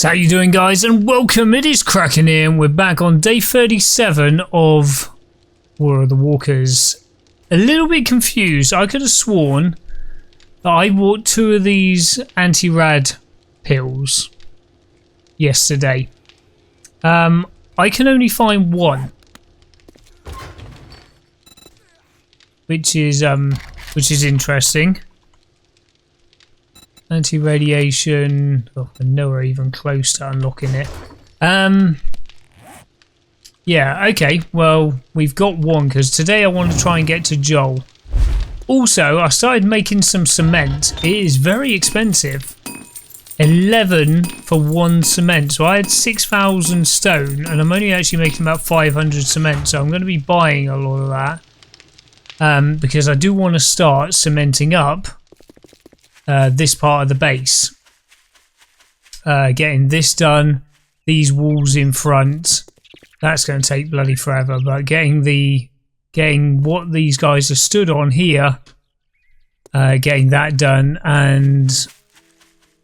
So how you doing, guys, and welcome. It is Kraken here, and we're back on day 37 of War of the Walkers. A little bit confused. I could have sworn that I bought 2 of these anti-rad pills yesterday. I can only find 1, which is interesting. Anti-radiation. Oh, I'm nowhere even close to unlocking it. Yeah, okay. Well, we've got 1 because today I want to try and get to Joel. Also, I started making some cement. It is very expensive. 11 for 1 cement. So I had 6,000 stone and I'm only actually making about 500 cement. So I'm going to be buying a lot of that. Because I do want to start cementing up this part of the base. Getting this done, these walls in front, that's going to take bloody forever, but getting what these guys are stood on here, getting that done, and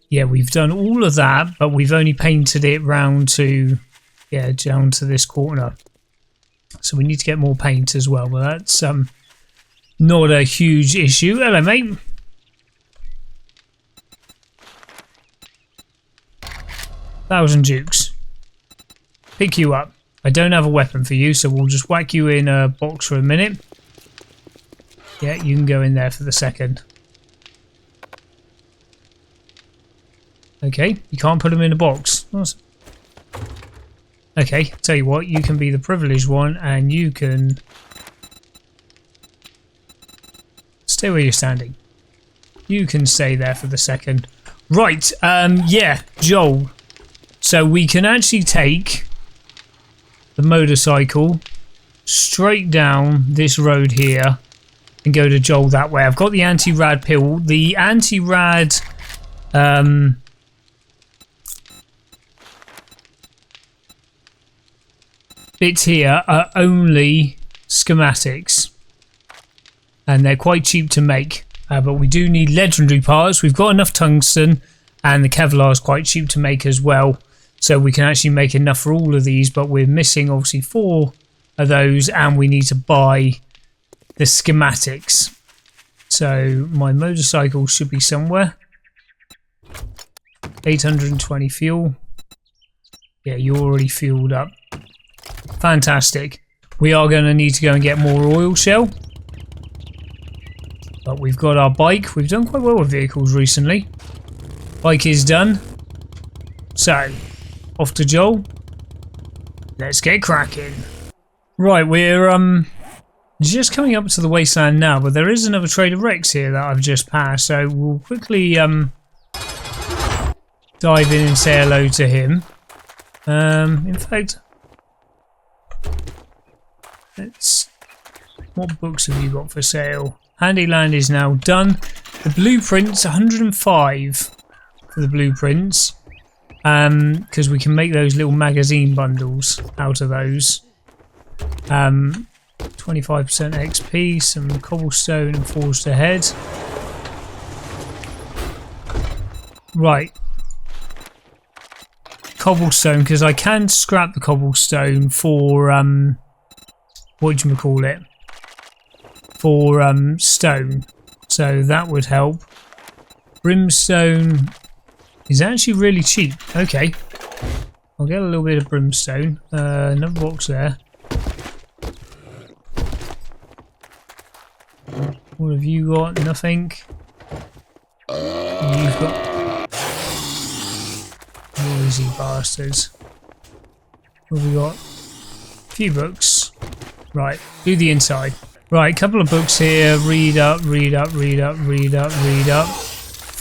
yeah, we've done all of that, but we've only painted it round to, yeah, down to this corner. So we need to get more paint as well, but that's not a huge issue. Hello, mate. Thousand Dukes. Pick you up. I don't have a weapon for you, so we'll just whack you in a box for a minute. Yeah, you can go in there for the second. Okay, you can't put them in a box. Okay, tell you what, you can be the privileged one and you can stay where you're standing. You can stay there for the second. Right, yeah, Joel. So we can actually take the motorcycle straight down this road here and go to Joel that way. I've got the anti-rad pill. The anti-rad bits here are only schematics and they're quite cheap to make, but we do need legendary parts. We've got enough tungsten and the Kevlar is quite cheap to make as well. So we can actually make enough for all of these, but we're missing obviously 4 of those and we need to buy the schematics. So my motorcycle should be somewhere. 820 fuel. Yeah, you're already fueled up. Fantastic. We are going to need to go and get more oil shell. But we've got our bike. We've done quite well with vehicles recently. Bike is done. So off to Joel. Let's get cracking. Right, we're just coming up to the Wasteland now, but there is another Trader Rex here that I've just passed, so we'll quickly dive in and say hello to him. In fact, what books have you got for sale? Handyland is now done. The blueprints, 105 for the blueprints. Because we can make those little magazine bundles out of those. 25% XP, some cobblestone and forged ahead. Right. Cobblestone, because I can scrap the cobblestone for, whatchamacallit? For stone. So that would help. Brimstone is actually really cheap. Okay. I'll get a little bit of brimstone. Another box there. What have you got? Nothing. You've got noisy bastards. What have we got? A few books. Right, do the inside. Right, a couple of books here. Read up, read up, read up, read up, read up.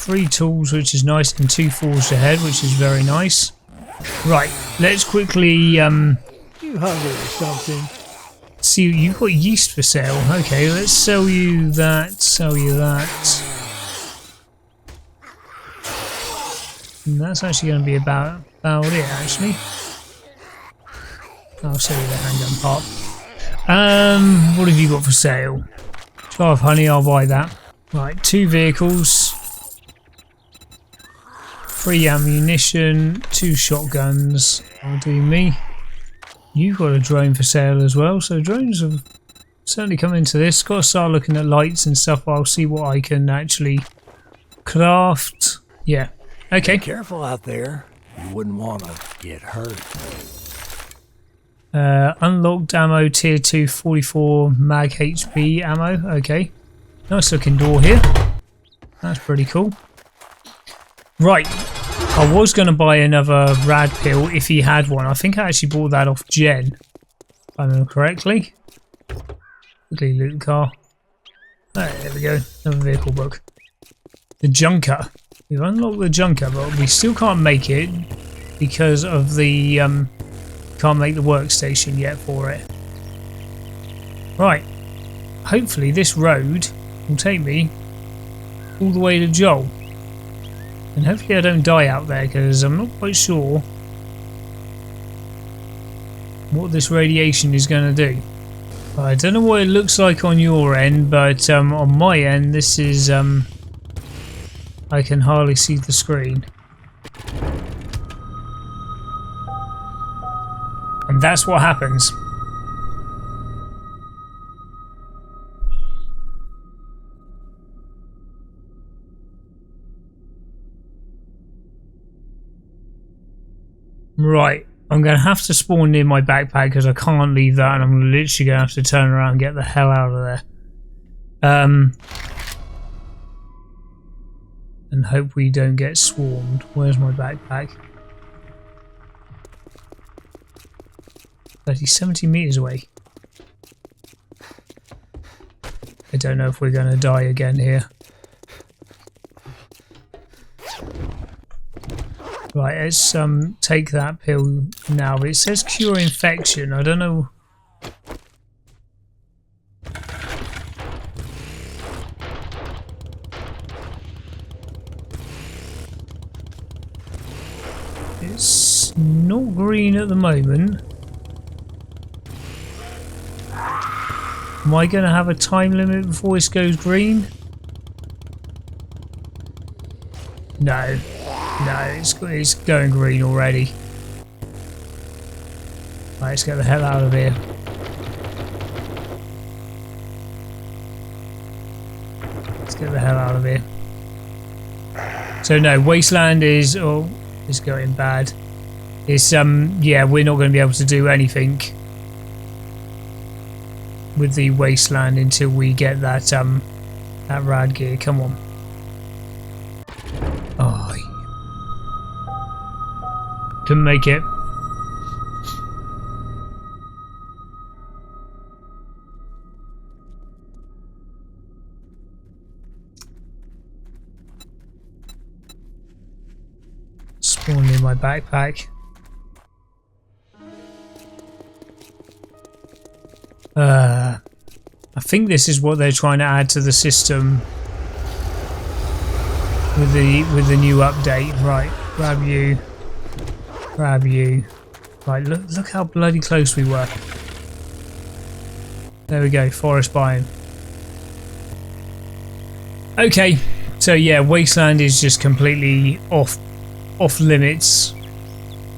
3 tools, which is nice, and 2 forged ahead, which is very nice. Right, let's quickly You hungry or something? see. You've got yeast for sale. Okay, let's sell you that. Sell you that. And that's actually going to be about it. Actually, I'll sell you the handgun part. What have you got for sale? 12 honey. I'll buy that. Right, 2 vehicles. 3 ammunition, 2 shotguns. I'll do me. You've got a drone for sale as well, so drones have certainly come into this. Got to start looking at lights and stuff. I'll see what I can actually craft. Yeah. Okay. Be careful out there. You wouldn't want to get hurt. Unlocked ammo, tier 2, 44 mag HP ammo. Okay. Nice looking door here. That's pretty cool. Right. I was going to buy another rad pill if he had one. I think I actually bought that off Jen, if I remember correctly. Quickly loot the car. There we go. Another vehicle book. The junker. We've unlocked the junker, but we still can't make it because of the can't make the workstation yet for it. Right. Hopefully this road will take me all the way to Joel. And hopefully I don't die out there because I'm not quite sure what this radiation is going to do. I don't know what it looks like on your end, but on my end this is I can hardly see the screen. And that's what happens. Right, I'm going to have to spawn near my backpack because I can't leave that, and I'm literally going to have to turn around and get the hell out of there. And hope we don't get swarmed. Where's my backpack? 70 meters away. I don't know if we're going to die again here. Right, let's take that pill now. It says cure infection. I don't know. It's not green at the moment. Am I going to have a time limit before this goes green? No. No, it's going green already. Right, let's get the hell out of here. Let's get the hell out of here. So no, Wasteland is going bad. It's yeah, we're not going to be able to do anything with the Wasteland until we get that that rad gear. Come on. Oh. Couldn't make it. Spawned in my backpack. I think this is what they're trying to add to the system with the new update. Right, grab you. Grab you. Right, look how bloody close we were. There we go, forest biome. Okay, so yeah, Wasteland is just completely off limits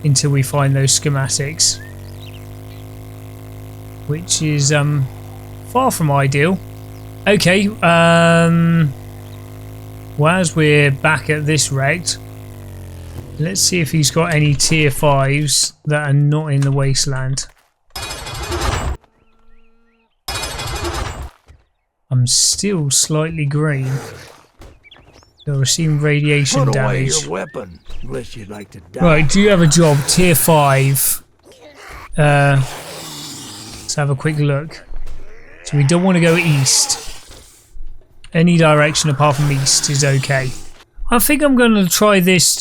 until we find those schematics, which is far from ideal. Okay, well, as we're back at this wrecked, let's see if he's got any tier 5s that are not in the Wasteland. I'm still slightly green. They're receiving radiation Put damage. away your weapon, unless you'd like to die. Right, do you have a job? Tier 5. Let's have a quick look. So we don't want to go east. Any direction apart from east is okay. I think I'm going to try this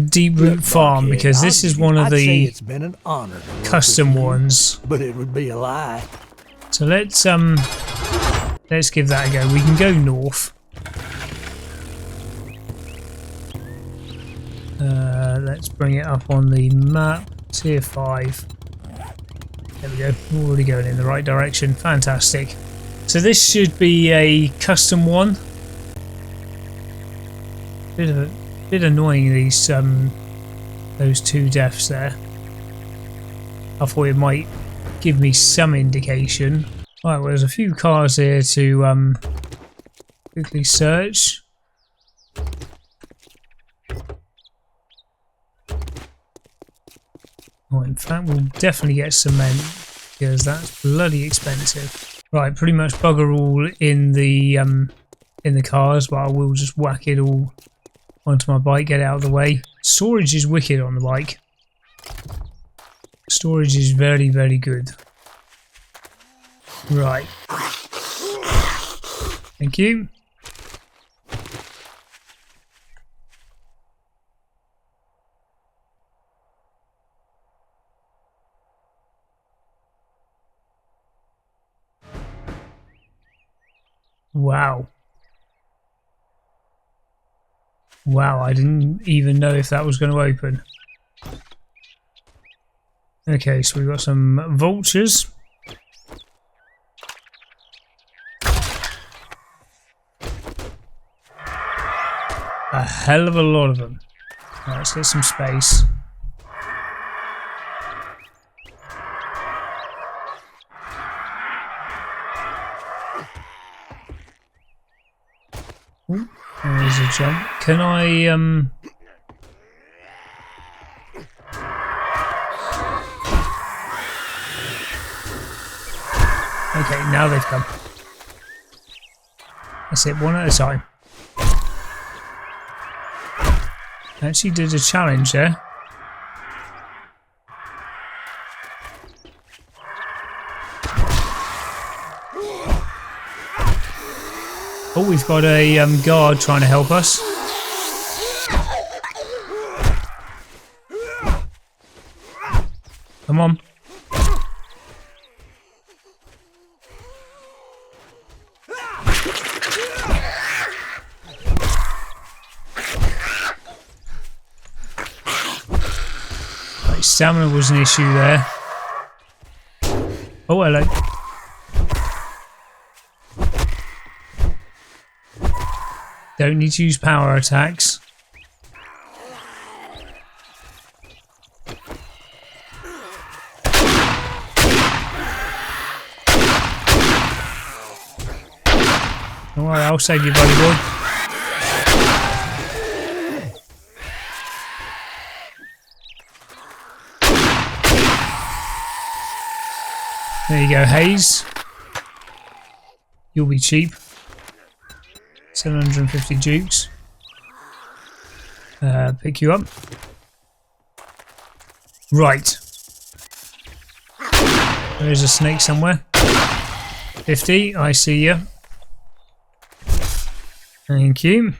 deep root farm because this is one of the it's been an honor custom ones. but it would be a lie. So let's give that a go. We can go north. Let's bring it up on the map. Tier 5. There we go. We're already going in the right direction. Fantastic. So this should be a custom one. Bit of a Bit annoying these those 2 deaths there. I thought it might give me some indication. Right, well, there's a few cars here to quickly search. Oh, in fact, we'll definitely get cement because that's bloody expensive. Right, pretty much bugger all in the cars, but I will just whack it all onto my bike, get it out of the way. Storage is wicked on the bike. Storage is very, very good. Right. Thank you. Wow. Wow, I didn't even know if that was going to open. Okay, so we've got some vultures. A hell of a lot of them. Right, let's get some space. Ooh, there's a jump. Can I Okay, now they've come. That's it, one at a time. Actually did a challenge there. Oh, we've got a guard trying to help us. Come on. Right, stamina was an issue there. Oh, hello. Don't need to use power attacks. Alright, I'll save you, buddy boy. There you go, Hayes. You'll be cheap. 750 dukes. Pick you up. Right. There's a snake somewhere. 50, I see you. Thank you.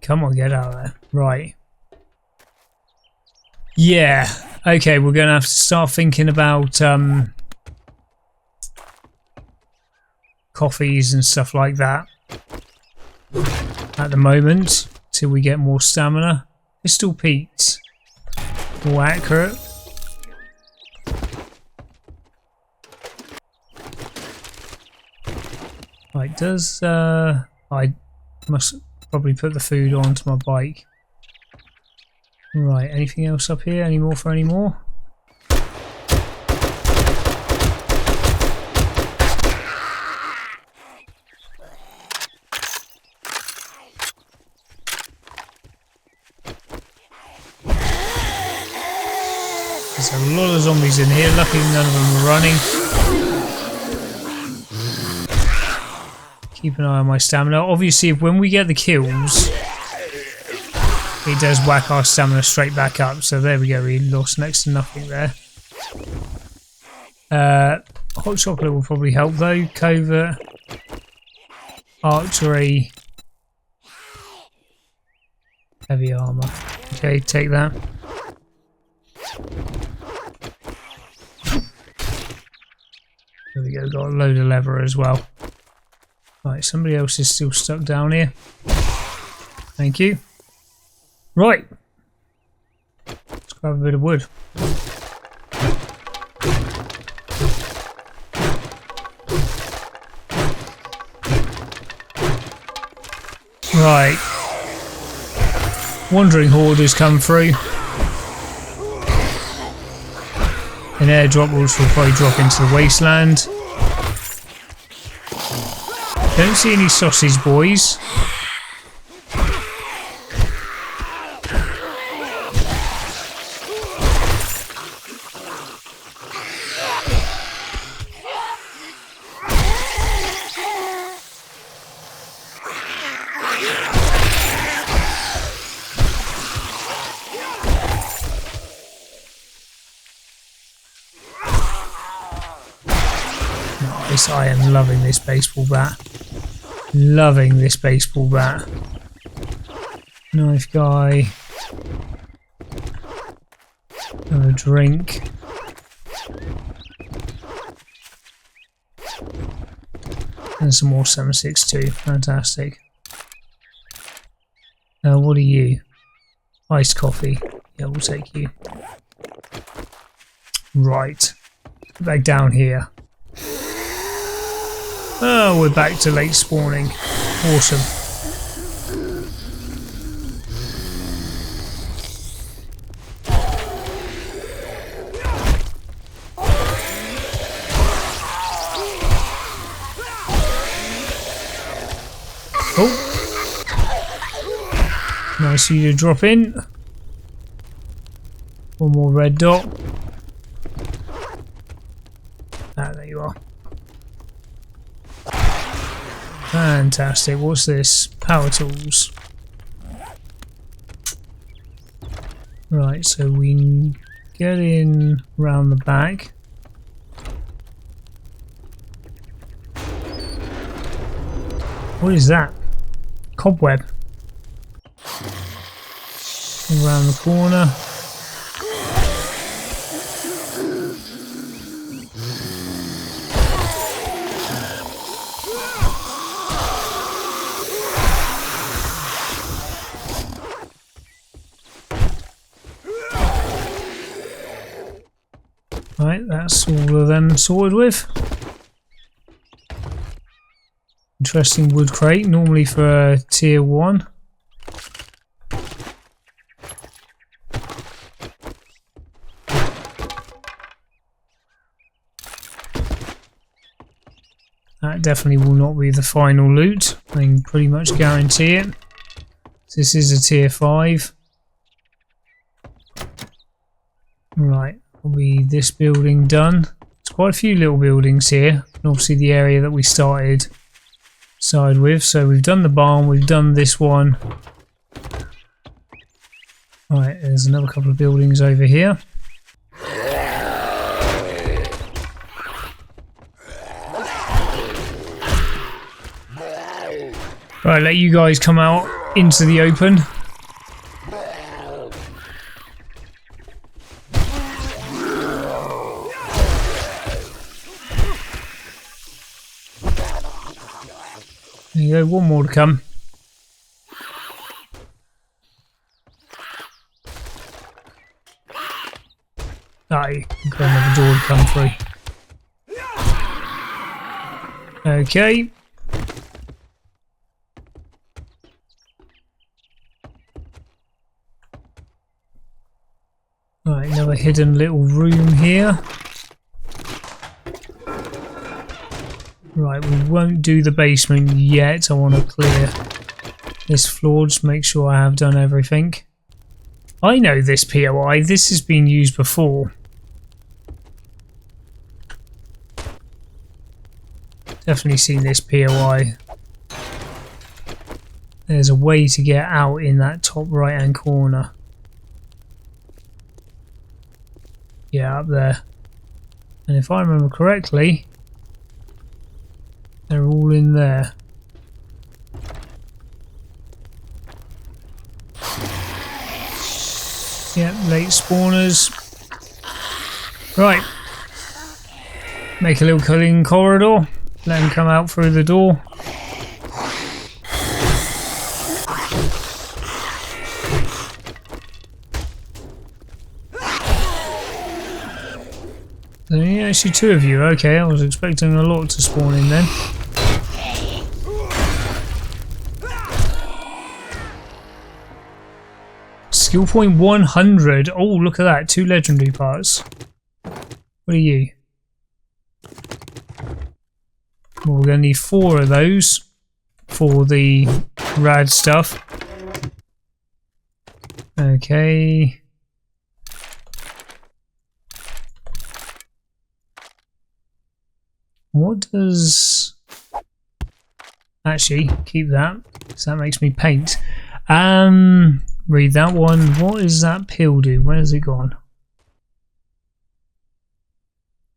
Come on, get out of there. Right. Yeah. Okay, we're going to have to start thinking about coffees and stuff like that at the moment till we get more stamina. Pistol Pete's more accurate. Right, does I must probably put the food onto my bike. Right, anything else up here? Any more for any more? There's a lot of zombies in here. Luckily none of them are running. Keep an eye on my stamina. Obviously, when we get the kills, it does whack our stamina straight back up. So there we go. We lost next to nothing there. Hot chocolate will probably help though. Covert, archery, heavy armor. Okay, take that. There we go. Got a load of leather as well. Right, somebody else is still stuck down here. Thank you. Right. grab a bit of wood. Right. Wandering horde has come through. An airdrop which will probably drop into the wasteland. Don't see any sausage boys. Nice, I am loving this baseball bat. Loving this baseball bat. Knife guy. Have a drink. And some more 7.62. Fantastic. What are you? Iced coffee. Yeah, we'll take you. Right. Back down here. Oh, we're back to late spawning. Awesome. Oh. Nice of you to drop in. One more red dot. Ah, there you are. Fantastic. What's this? Power tools. Right, so we get in round the back. What is that? Cobweb. Around the corner. Right, that's all of them sorted with. Interesting wood crate, normally for tier 1. That definitely will not be the final loot, I can pretty much guarantee it. This is a tier 5. Right. Will be this building done. There's quite a few little buildings here, and obviously the area that we started with. So we've done the barn, we've done this one. Right, there's another couple of buildings over here. Right, let you guys come out into the open. There you go, one more to come. Ah, you can got another door to come through. Okay. Right, another hidden little room here. Right, we won't do the basement yet. I want to clear this floor, just make sure I have done everything. I know this POI, this has been used before. Definitely seen this POI. There's a way to get out in that top right hand corner. Yeah, up there. And if I remember correctly, they're all in there. Yep, late spawners. Right. Make a little cutting corridor. Let them come out through the door. actually 2 of you. Okay, I was expecting a lot to spawn in then. Skill point 100. Oh, look at that. 2 legendary parts. What are you? Well, we're going to need 4 of those for the rad stuff. Okay. What does... Actually, keep that, because that makes me paint. Read that one. What does that pill do? Where's it gone?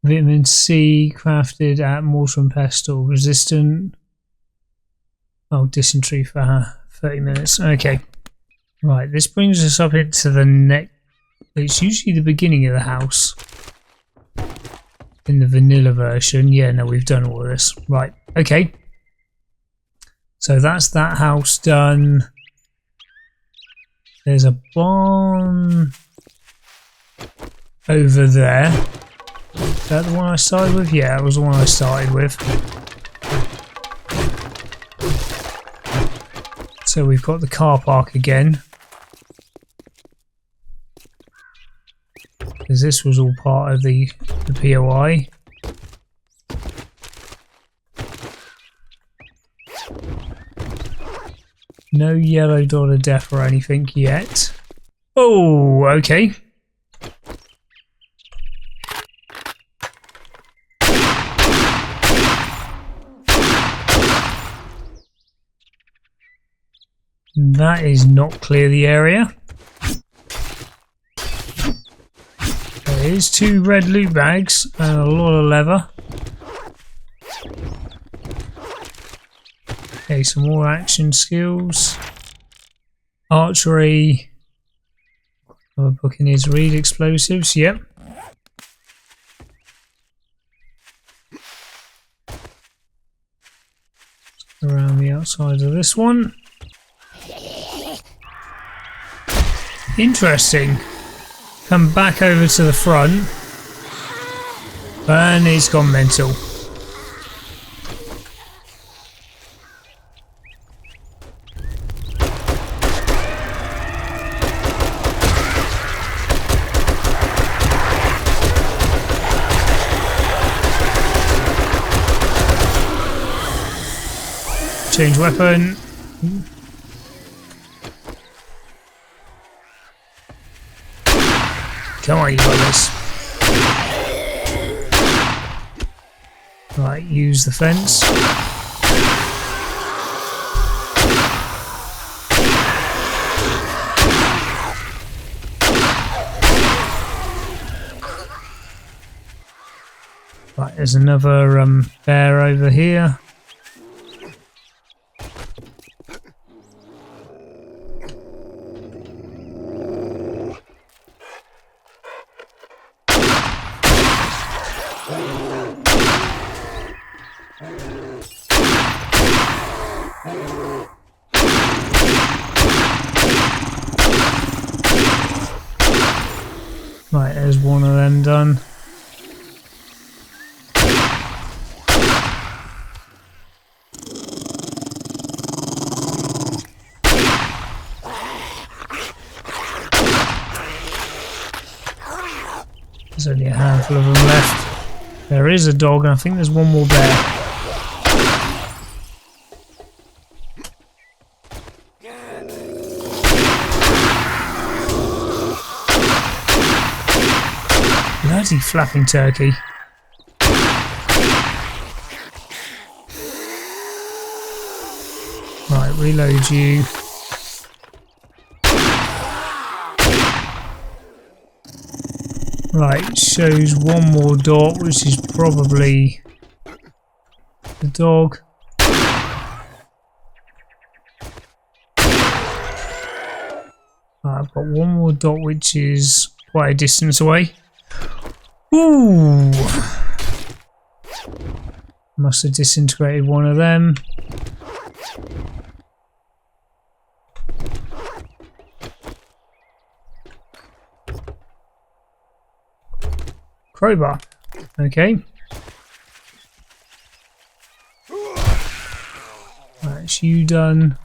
Vitamin C crafted at mortar and pestle. Resistant. Oh, dysentery for 30 minutes. Okay. Right, this brings us up into the next... It's usually the beginning of the house. In the vanilla version. Yeah, no, we've done all of this. Right, okay. So that's that house done. There's a barn over there. Is that the one I started with? Yeah, that was the one I started with. So we've got the car park again. Because this was all part of the POI. No yellow dot of death or anything yet. Oh, okay. That is not clear the area. There is 2 red loot bags and a lot of leather. Okay, some more action skills. Archery. Our booking is read explosives. Yep. Around the outside of this one. Interesting. Come back over to the front. And he's gone mental. Change weapon. Come on, you got this. Right, use the fence. Right, there's another bear over here. Right, there's one of them done. There's only a handful of them left. There is a dog, and I think there's one more bear. Bloody flapping turkey. Right, reload you. Right, shows one more dot, which is probably the dog. Right, I've got one more dot, which is quite a distance away. Ooh! Must have disintegrated one of them. Crowbar. Okay. That's you done.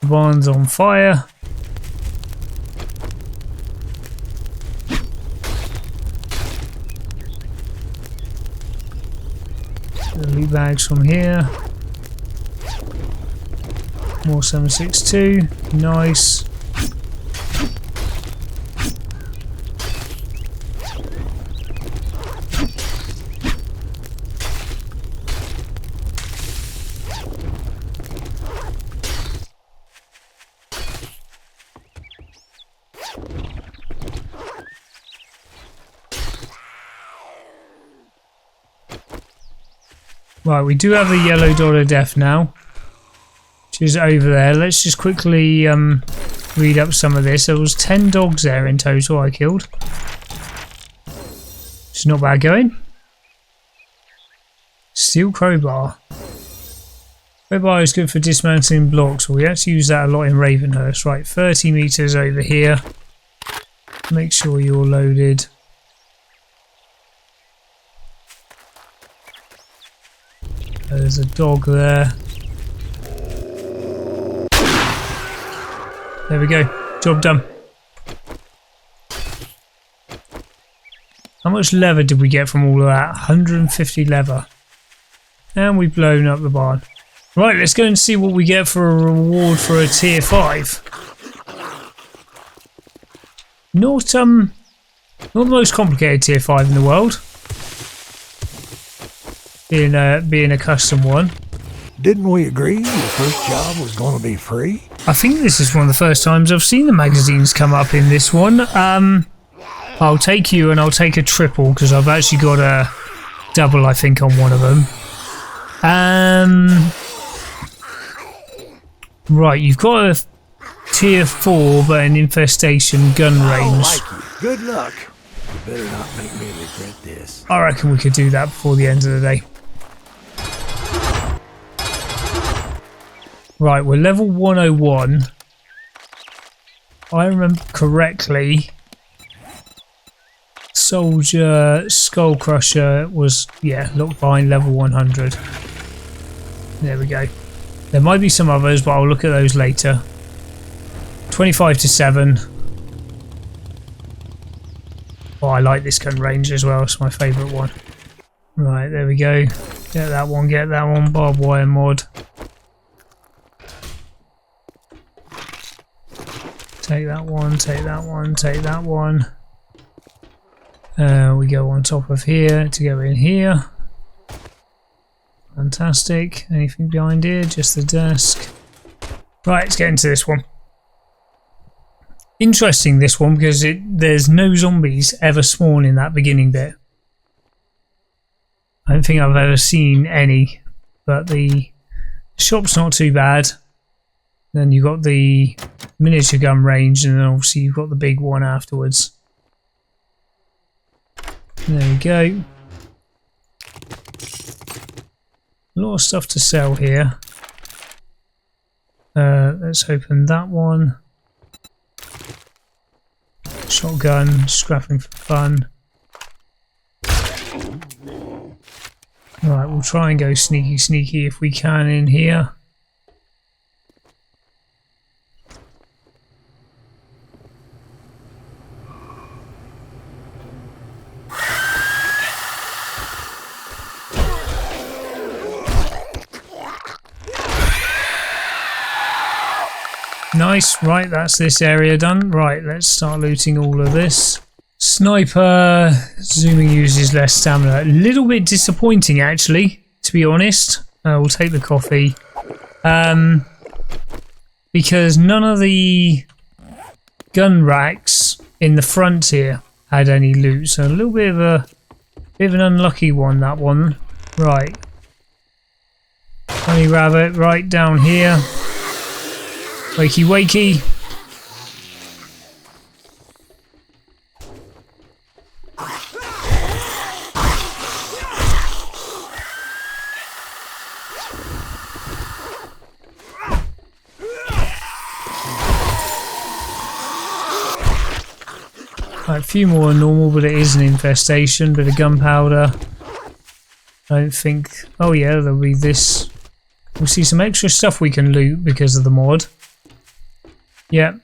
The barn's on fire. The loot bags from here. More 762. Nice. Right, we do have the yellow dot of death now, which is over there. Let's just quickly read up some of this. There was 10 dogs there in total I killed. It's not bad going. Steel crowbar. Crowbar is good for dismantling blocks. We actually use that a lot in Ravenhurst. Right, 30 meters over here. Make sure you're loaded. There's a dog there. There we go. Job done. How much leather did we get from all of that? 150 leather. And we've blown up the barn. Right, let's go and see what we get for a reward for a tier 5. Not the most complicated tier 5 in the world. Being a custom one. Didn't we agree your first job was going to be free? I think this is one of the first times I've seen the magazines come up in this one. I'll take you and I'll take a triple because I've actually got a double, I think, on one of them. Right, you've got a tier 4 but an infestation gun range. I like you. Good luck. You better not make me regret this. I reckon we could do that before the end of the day. Right, we're level 101. I remember correctly. Soldier, Skull Crusher was, yeah, locked behind level 100. There we go. There might be some others, but I'll look at those later. 25 to 7. Oh, I like this gun range as well. It's my favourite one. Right, there we go. Get that one, get that one. Barbed wire mod. Take that one, take that one, take that one. We go on top of here to go in here. Fantastic. Anything behind here? Just the desk. Right, let's get into this one. Interesting, this one, because there's no zombies ever spawn in that beginning bit. I don't think I've ever seen any, but the shop's not too bad. Then you've got the miniature gun range, and then obviously you've got the big one afterwards. There we go. A lot of stuff to sell here. Let's open that one. Shotgun, scrapping for fun. Right, we'll try and go sneaky if we can in here. Nice, right, that's this area done. Right, let's start looting all of this. Sniper, zooming uses less stamina. A little bit disappointing, actually, to be honest. We'll take the coffee. Because none of the gun racks in the front here had any loot. So a little bit of an unlucky one, that one. Right. Honey rabbit, right down here. Wakey wakey. Right, a few more are normal, but it is an infestation. Bit of gunpowder. I don't think... Oh yeah, there'll be this... We'll see some extra stuff we can loot because of the mod. Yep.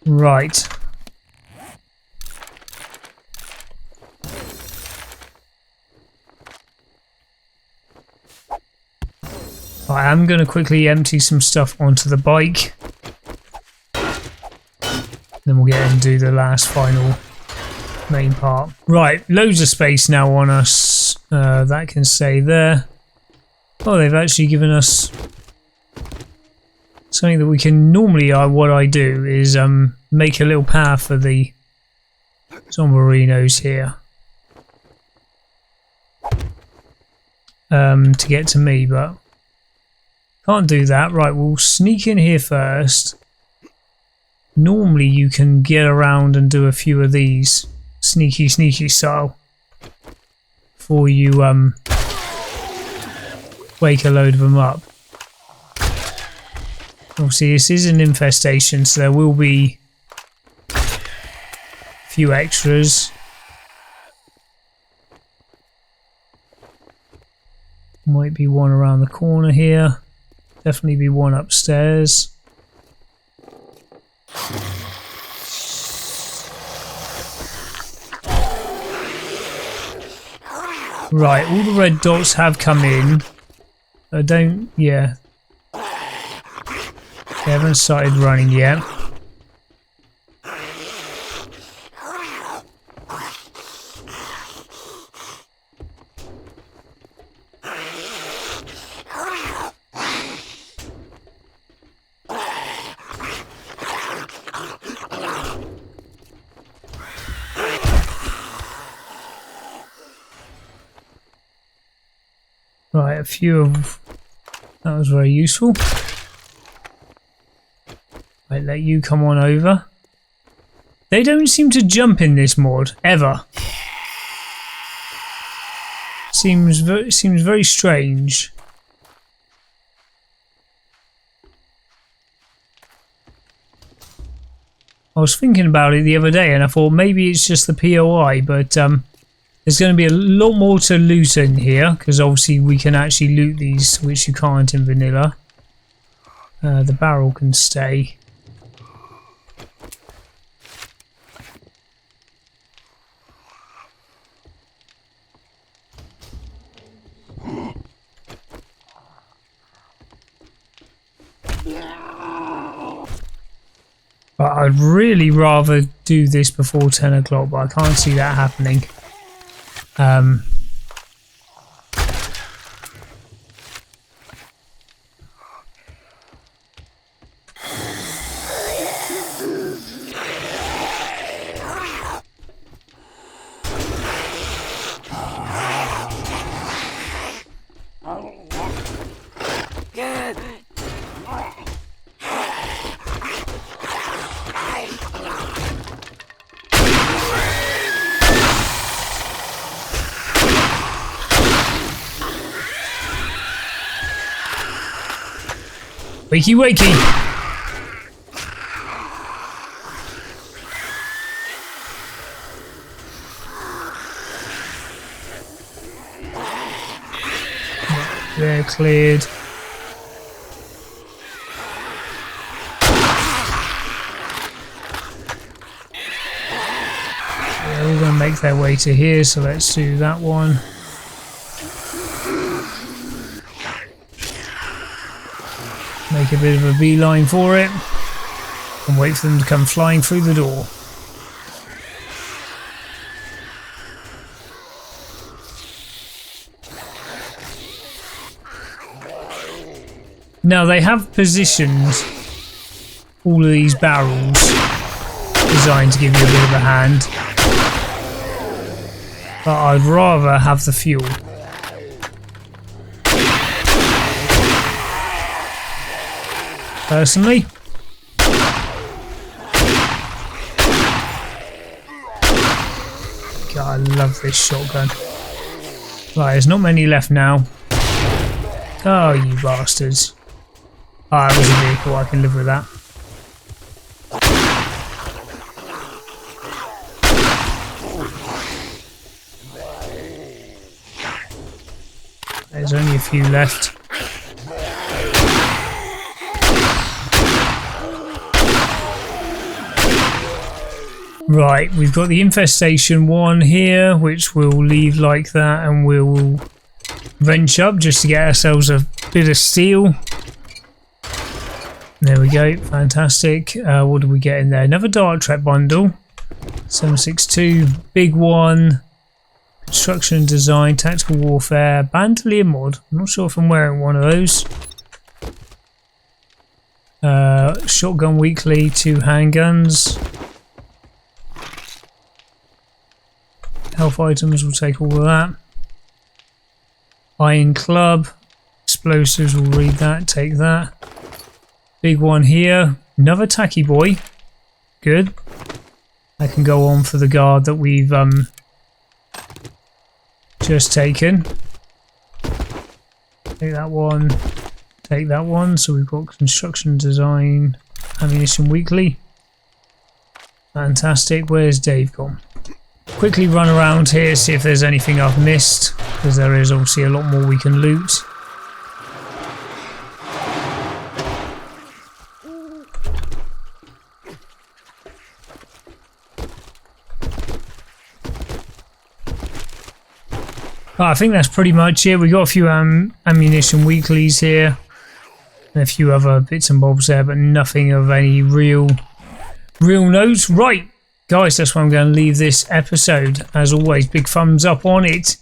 Right. I am going to quickly empty some stuff onto the bike. Then we'll get and do the last final main part. Right, loads of space now on us. That can stay there. Oh, they've actually given us something that we can normally. What I do is make a little path for the zombarinos here to get to me, but can't do that. Right, we'll sneak in here first. Normally you can get around and do a few of these sneaky style before you wake a load of them up. Obviously this is an infestation, so there will be a few extras. Might be one around the corner here. Definitely be one upstairs. Right, all the red dots have come in. I don't... yeah. They haven't started running yet. Right, a few of... that was very useful. Right, let you come on over. They don't seem to jump in this mod, ever. Seems very strange. I was thinking about it the other day and I thought maybe it's just the POI, but there's going to be a lot more to loot in here, because obviously we can actually loot these, which you can't in vanilla. The barrel can stay. But I'd really rather do this before 10 o'clock, but I can't see that happening. Wakey wakey! They're cleared. They're all going to make their way to here, so let's do that one. Make a bit of a beeline for it and wait for them to come flying through the door. Now they have positioned all of these barrels designed to give you a bit of a hand, but I'd rather have the fuel. Personally. God, I love this shotgun. Right, there's not many left now. Oh, you bastards. Ah, that was a vehicle, I can live with that. There's only a few left. Right, we've got the Infestation one here, which we'll leave like that, and we'll wrench up just to get ourselves a bit of steel. There we go, fantastic. What do we get in there? Another Dart Trap bundle. 762, big one. Construction and Design, Tactical Warfare, Bandolier mod. I'm not sure if I'm wearing one of those. Shotgun Weekly, 2 handguns. Health items, we'll take all of that. Iron Club, explosives, we'll read that, take that. Big one here, another tacky boy. Good. I can go on for the guard that we've just taken. Take that one, take that one. So we've got Construction Design, Ammunition Weekly. Fantastic. Where's Dave gone? Quickly run around here, see if there's anything I've missed, because there is obviously a lot more we can loot. I think that's pretty much it. We got a few ammunition weeklies here, and a few other bits and bobs there, but nothing of any real notes. Right, guys, that's where I'm going to leave this episode. As always, big thumbs up on it.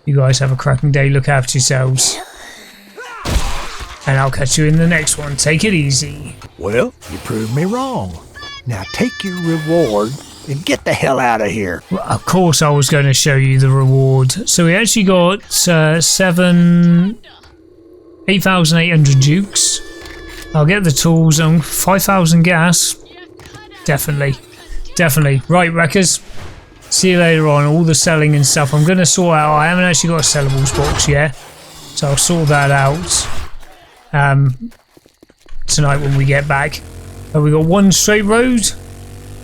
You guys have a cracking day. Look after yourselves, and I'll catch you in the next one. Take it easy. Well, you proved me wrong. Now take your reward and get the hell out of here. Well, of course I was going to show you the reward. So we actually got 8,800 dukes. I'll get the tools and 5,000 gas. Definitely. Right, wreckers. See you later on. All the selling and stuff I'm going to sort out. I haven't actually got a sellables box yet, so I'll sort that out tonight when we get back. But we got one straight road.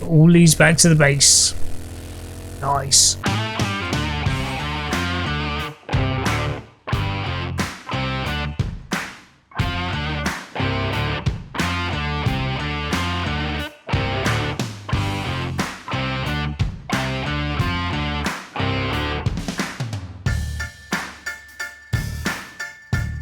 All leads back to the base. Nice.